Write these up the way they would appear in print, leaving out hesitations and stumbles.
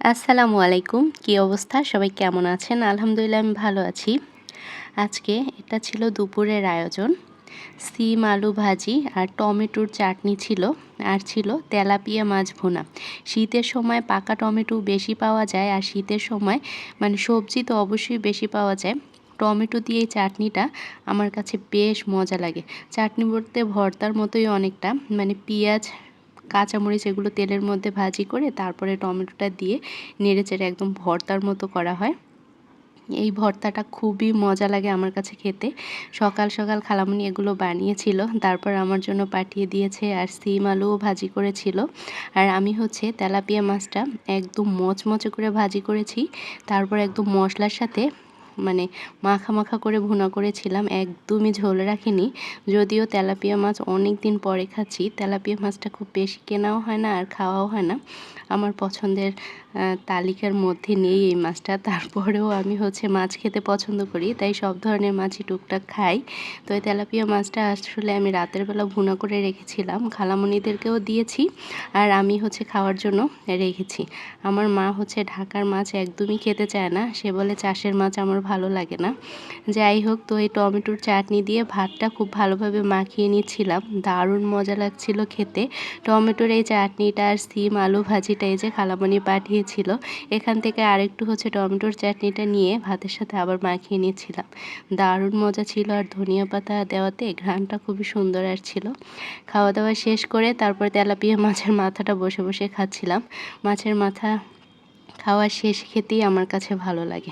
আসসালামু আলাইকুম। কী অবস্থা? সবাই কেমন আছেন? আলহামদুলিল্লাহ আমি ভালো আছি। আজকে এটা ছিল দুপুরের আয়োজন। সিম আলু ভাজি আর টমেটোর চাটনি ছিল, আর ছিল তেলাপিয়া মাছ ভুনা। শীতের সময় পাকা টমেটো বেশি পাওয়া যায়, আর শীতের সময় মানে সবজি তো অবশ্যই বেশি পাওয়া যায়। টমেটো দিয়ে এই চাটনিটা আমার কাছে বেশ মজা লাগে। চাটনি বলতে ভর্তার মতোই অনেকটা, মানে পেঁয়াজ কাঁচামরিচ এগুলো তেলের মধ্যে ভাজি করে তারপরে টমেটোটা দিয়ে নেড়েচেড়ে একদম ভর্তার মতো করা হয়। এই ভর্তাটা খুবই মজা লাগে আমার কাছে খেতে। সকাল সকাল খালামণি এগুলো বানিয়েছিল, তারপর আমার জন্য পাঠিয়ে দিয়েছে, আর সিম আলুও ভাজি করেছিল। আর আমি হচ্ছে তেলাপিয়া মাছটা একদম মচমচে করে ভাজি করেছি, তারপর একদম মশলার সাথে মানে মাখা মাখা করে ভুনা করেছিলাম, একদমই ঝোল রাখিনি। যদিও তেলাপিয়া মাছ অনেক দিন পরে খাচ্ছি, তেলাপিয়া মাছটা খুব বেশি কেনাও হয় না আর খাওয়াও হয় না। আমার পছন্দের তালিকার মধ্যে নেই এই মাছটা। তারপরেও আমি হচ্ছে মাছ খেতে পছন্দ করি, তাই সব ধরনের মাছই টুকটাক খাই। তো এই তেলাপিয়া মাছটা আসলে আমি রাতের বেলা ভুনা করে রেখেছিলাম, খালামণিদেরকেও দিয়েছি, আর আমি হচ্ছে খাওয়ার জন্য রেখেছি। আমার মা হচ্ছে ঢাকার মাছ একদমই খেতে চায় না, সে বলে চাষের মাছ আমার ভালো লাগে না। যাই হোক, তো এই টমেটোর চাটনি দিয়ে ভাতটা খুব ভালোভাবে মাখিয়ে নিচ্ছিলাম, দারুণ মজা লাগছিল খেতে। টমেটোর এই চাটনিটা আর সিম আলু ভাজিটা এই যে খালামণি পাঠিয়েছিল, এখান থেকে আরেকটু হচ্ছে টমেটোর চাটনিটা নিয়ে ভাতের সাথে আবার মাখিয়ে নিচ্ছিলাম। দারুণ মজা ছিল, আর ধনিয়া পাতা দেওয়াতে ঘ্রাণটা খুবই সুন্দর আসছিল। খাওয়া দাওয়া শেষ করে তারপর তেলাপিয়া মাছের মাথাটা বসে বসে খাচ্ছিলাম। মাছের মাথা খাওয়া শেষ খেতেই আমার কাছে ভালো লাগে।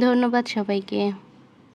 ধন্যবাদ সবাইকে।